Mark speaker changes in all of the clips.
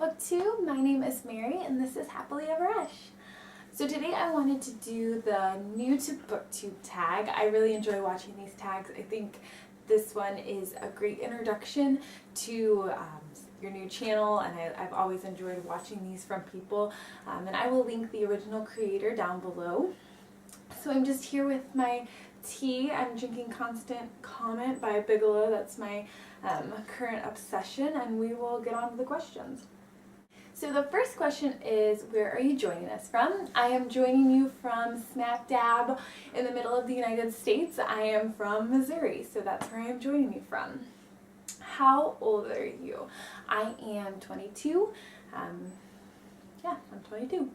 Speaker 1: Booktube. My name is Mary and this is Happily Ever Esch. So today I wanted to do the new to Booktube tag. I really enjoy watching these tags. I think this one is a great introduction to your new channel, and I've always enjoyed watching these from people. And I will link the original creator down below. So I'm just here with my tea. I'm drinking Constant Comment by Bigelow. That's my current obsession, and we will get on to the questions. So the first question is, where are you joining us from? I am joining you from smack dab in the middle of the United States. I am from Missouri, so that's where I am joining you from. How old are you? I am 22. Yeah, I'm 22.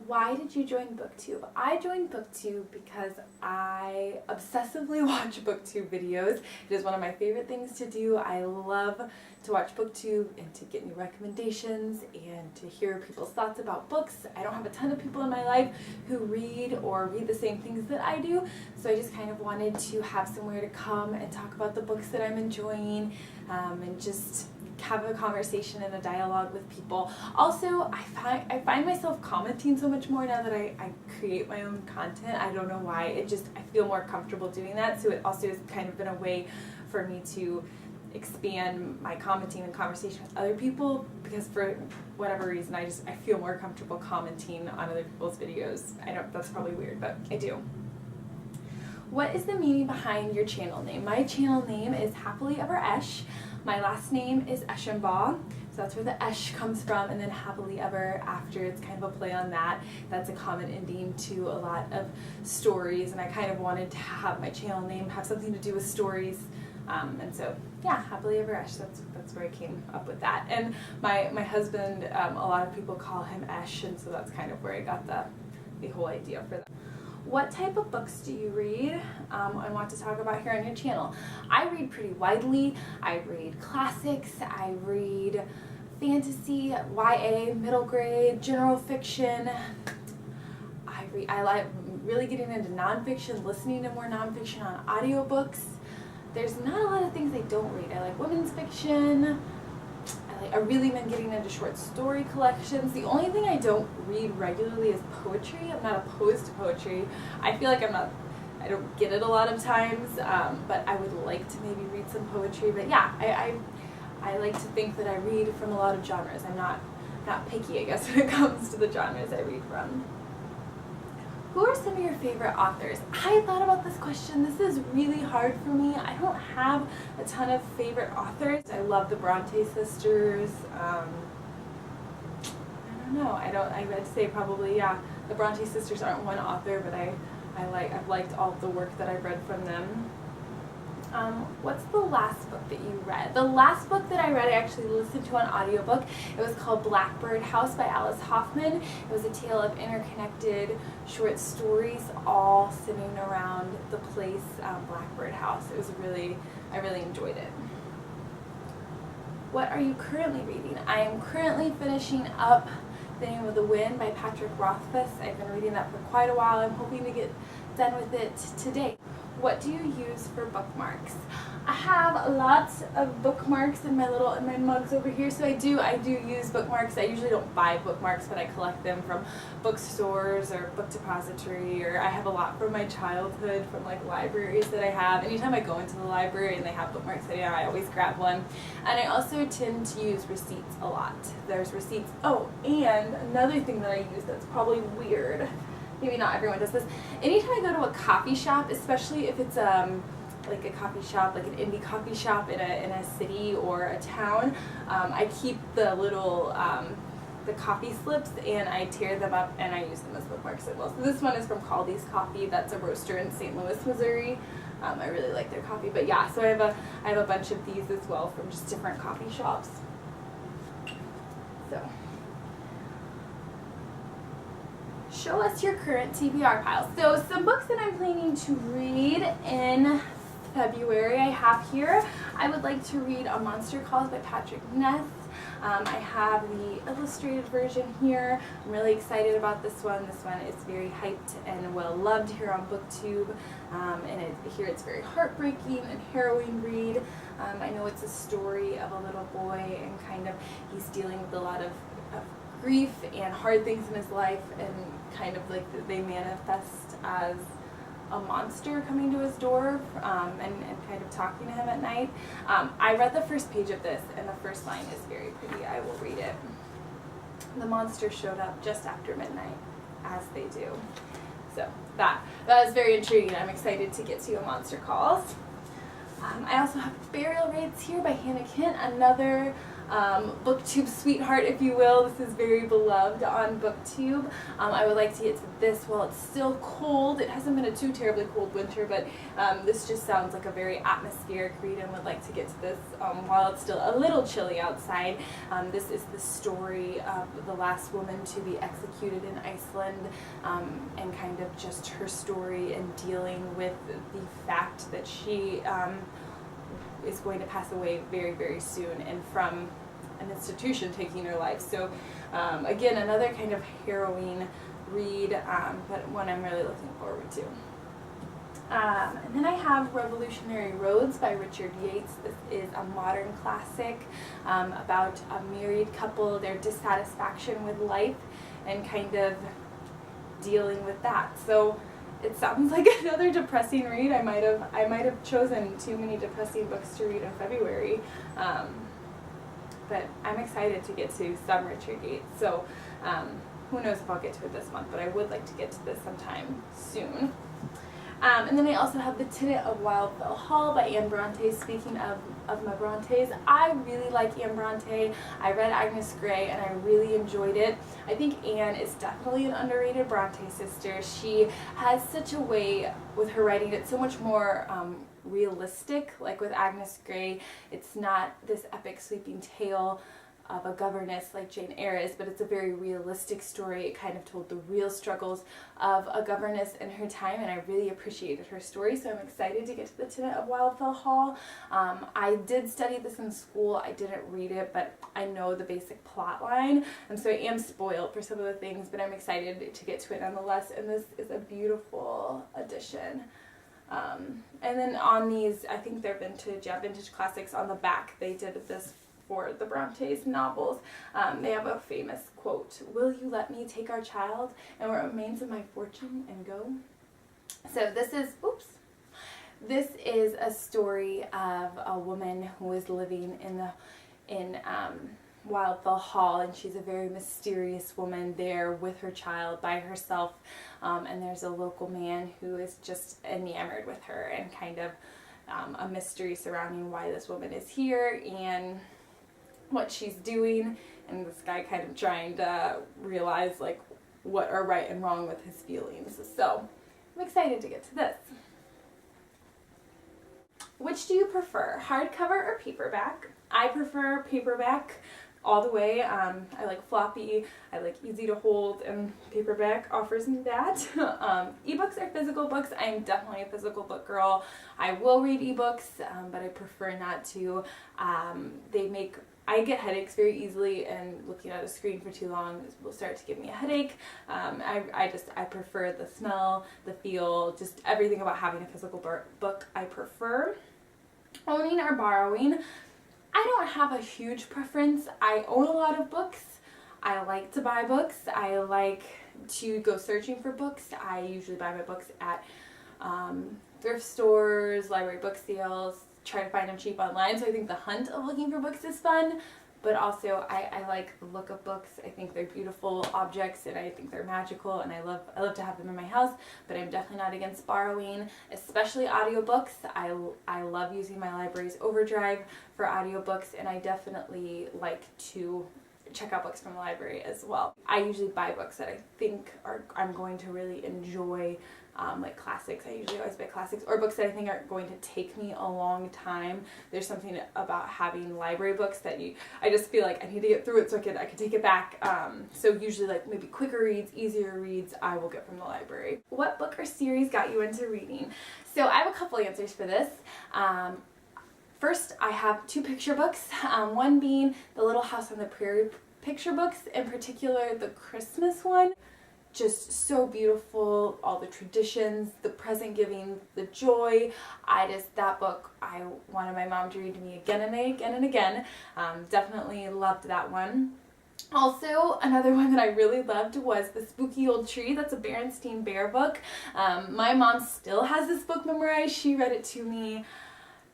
Speaker 1: Why did you join Booktube? I joined Booktube because I obsessively watch Booktube videos. It is one of my favorite things to do. I love to watch Booktube and to get new recommendations and to hear people's thoughts about books. I don't have a ton of people in my life who read or read the same things that I do, so I just kind of wanted to have somewhere to come and talk about the books that I'm enjoying and just have a conversation and a dialogue with people. Also, I find myself commenting so much more now that I create my own content. I don't know why. I feel more comfortable doing that, so it also has kind of been a way for me to expand my commenting and conversation with other people, because for whatever reason I feel more comfortable commenting on other people's videos. That's probably weird, but I do. What is the meaning behind your channel name? My channel name is Happily Ever Esch. My last name is Eschenbaugh, so that's where the Esch comes from, and then Happily Ever after. It's kind of a play on that. That's a common ending to a lot of stories, and I kind of wanted to have my channel name have something to do with stories. And so, yeah, Happily Ever Esch, that's where I came up with that. And my husband, a lot of people call him Esch, and so that's kind of where I got the whole idea for that. What type of books do you read and want to talk about here on your channel? I read pretty widely. I read classics, I read fantasy, YA, middle grade, general fiction. I like really getting into nonfiction, listening to more nonfiction on audiobooks. There's not a lot of things I don't read. I like women's fiction. I really been getting into short story collections. The only thing I don't read regularly is poetry. I'm not opposed to poetry. I feel like I don't get it a lot of times, but I would like to maybe read some poetry. But yeah, I like to think that I read from a lot of genres. I'm not picky, I guess, when it comes to the genres I read from. Who are some of your favorite authors? I thought about this question. This is really hard for me. I don't have a ton of favorite authors. I love the Bronte sisters. I don't know. I'd say probably, yeah, the Bronte sisters aren't one author, but I've liked all of the work that I've read from them. What's the last book that you read? The last book that I read, I actually listened to an audiobook. It was called Blackbird House by Alice Hoffman. It was a tale of interconnected short stories all sitting around the place Blackbird House. I really enjoyed it. What are you currently reading? I am currently finishing up The Name of the Wind by Patrick Rothfuss. I've been reading that for quite a while. I'm hoping to get done with it today. What do you use for bookmarks? I have lots of bookmarks in my mugs over here, so I do use bookmarks. I usually don't buy bookmarks, but I collect them from bookstores or book depository, or I have a lot from my childhood from like libraries that I have. Anytime I go into the library and they have bookmarks there, I always grab one. And I also tend to use receipts a lot. There's receipts. Oh, and another thing that I use that's probably weird, maybe not everyone does this. Anytime I go to a coffee shop, especially if it's like a coffee shop, like an indie coffee shop in a city or a town, I keep the little the coffee slips and I tear them up and I use them as bookmarks as well. So this one is from Caldy's Coffee. That's a roaster in St. Louis, Missouri. I really like their coffee. But yeah, so I have a bunch of these as well from just different coffee shops. So. Show us your current TBR pile. So some books that I'm planning to read in February I have here. I would like to read A Monster Calls by Patrick Ness. I have the illustrated version here. I'm really excited about this one. This one is very hyped and well loved here on BookTube, and here it's very heartbreaking and harrowing read. I know it's a story of a little boy and kind of he's dealing with a lot of grief and hard things in his life, and kind of like they manifest as a monster coming to his door and kind of talking to him at night. I read the first page of this, and the first line is very pretty. I will read it. The monster showed up just after midnight, as they do. So that is very intriguing. I'm excited to get to A Monster Calls. I also have Burial Rates here by Hannah Kent, another BookTube sweetheart, if you will. This is very beloved on BookTube. I would like to get to this while it's still cold. It hasn't been a too terribly cold winter, but this just sounds like a very atmospheric read, and would like to get to this while it's still a little chilly outside. This is the story of the last woman to be executed in Iceland, and kind of just her story and dealing with the fact that she is going to pass away very, very soon, and from an institution taking her life. So again, another kind of harrowing read, but one I'm really looking forward to. And then I have Revolutionary Roads by Richard Yates. This is a modern classic about a married couple, their dissatisfaction with life, and kind of dealing with that. So it sounds like another depressing read. I might have chosen too many depressing books to read in February, but I'm excited to get to some Richard Yates. So who knows if I'll get to it this month, but I would like to get to this sometime soon. And then I also have The Tenant of Wildfell Hall by Anne Bronte. Speaking of my Brontes, I really like Anne Bronte. I read Agnes Grey and I really enjoyed it. I think Anne is definitely an underrated Bronte sister. She has such a way with her writing. It's so much more realistic. Like with Agnes Grey, it's not this epic sweeping tale of a governess like Jane Eyre is, but it's a very realistic story. It kind of told the real struggles of a governess in her time, and I really appreciated her story, so I'm excited to get to The Tenant of Wildfell Hall. I did study this in school. I didn't read it, but I know the basic plot line, and so I am spoiled for some of the things, but I'm excited to get to it nonetheless, and this is a beautiful edition. And then on these, I think they're vintage classics. On the back, they did this for the Brontes novels. They have a famous quote, "Will you let me take our child and what remains of my fortune and go?" So this is a story of a woman who is living in Wildfell Hall, and she's a very mysterious woman there with her child by herself, and there's a local man who is just enamored with her, and kind of a mystery surrounding why this woman is here and what she's doing, and this guy kind of trying to realize like what are right and wrong with his feelings. So I'm excited to get to this. Which do you prefer, hardcover or paperback? I prefer paperback all the way. I like floppy, I like easy to hold, and paperback offers me that. Ebooks or physical books? I'm definitely a physical book girl. I will read ebooks, but I prefer not to. I get headaches very easily, and looking at a screen for too long will start to give me a headache. I prefer the smell, the feel, just everything about having a physical book I prefer. Owning or borrowing? I don't have a huge preference. I own a lot of books. I like to buy books. I like to go searching for books. I usually buy my books at thrift stores, library book sales, try to find them cheap online. So I think the hunt of looking for books is fun, but also I like the look of books. I think they're beautiful objects, and I think they're magical, and I love to have them in my house. But I'm definitely not against borrowing, especially audiobooks. I love using my library's Overdrive for audiobooks, and I definitely like to check out books from the library as well. I usually buy books that I think I'm going to really enjoy. Like classics, I usually always buy classics, or books that I think are going to take me a long time. There's something about having library books that I just feel like I need to get through it so I could take it back. So usually like maybe quicker reads, easier reads, I will get from the library. What book or series got you into reading? So I have a couple answers for this. First, I have two picture books, one being the Little House on the Prairie picture books, in particular the Christmas one. Just so beautiful, all the traditions, the present giving, the joy. That book, I wanted my mom to read to me again and again and again. Definitely loved that one. Also, another one that I really loved was The Spooky Old Tree. That's a Berenstain Bear book. My mom still has this book memorized. She read it to me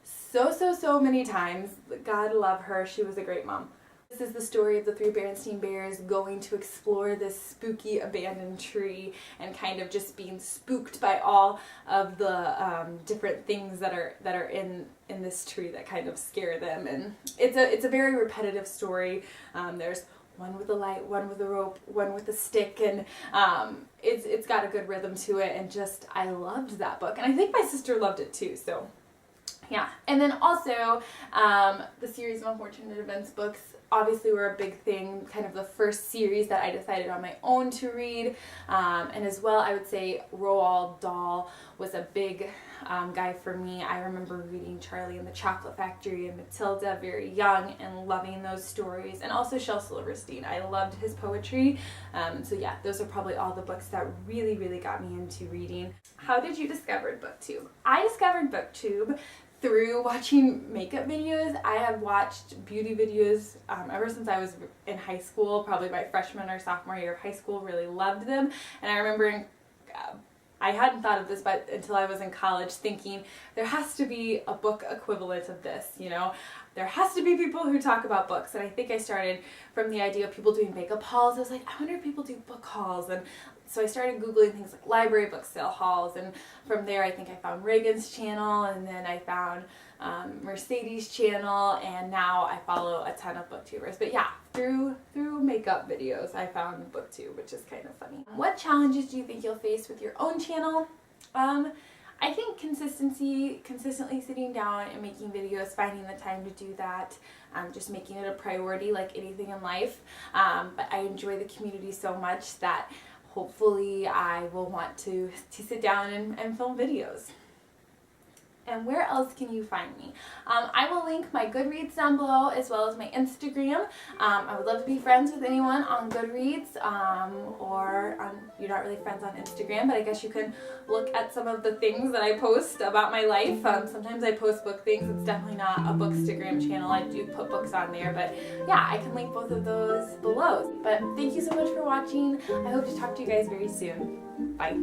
Speaker 1: so many times. God love her. She was a great mom. This is the story of the three Berenstain Bears going to explore this spooky abandoned tree and kind of just being spooked by all of the different things that are in this tree that kind of scare them. And it's a very repetitive story. There's one with a light, one with a rope, one with a stick, and it's got a good rhythm to it, and just I loved that book, and I think my sister loved it too. So yeah. And then also the series of Unfortunate Events books obviously were a big thing, kind of the first series that I decided on my own to read. And as well, I would say Roald Dahl was a big guy for me. I remember reading Charlie and the Chocolate Factory and Matilda very young and loving those stories. And also Shel Silverstein. I loved his poetry. So yeah, those are probably all the books that really got me into reading. How did you discover Booktube? I discovered Booktube through watching makeup videos. I have watched beauty videos ever since I was in high school, probably my freshman or sophomore year of high school. Really loved them. And I remember I hadn't thought of this but until I was in college, thinking there has to be a book equivalent of this, you know. There has to be people who talk about books. And I think I started from the idea of people doing makeup hauls. I was like, I wonder if people do book hauls. And so I started Googling things like library book sale hauls, and from there I think I found Reagan's channel, and then I found Mercedes' channel, and now I follow a ton of booktubers. But yeah, through makeup videos I found Booktube, which is kind of funny. What challenges do you think you'll face with your own channel? I think consistently sitting down and making videos, finding the time to do that, just making it a priority like anything in life. But I enjoy the community so much that hopefully I will want to sit down and film videos. And where else can you find me? I will link my Goodreads down below, as well as my Instagram. I would love to be friends with anyone on Goodreads, or you're not really friends on Instagram, but I guess you can look at some of the things that I post about my life. Sometimes I post book things. It's definitely not a Bookstagram channel. I do put books on there, but yeah, I can link both of those below. But thank you so much for watching. I hope to talk to you guys very soon. Bye.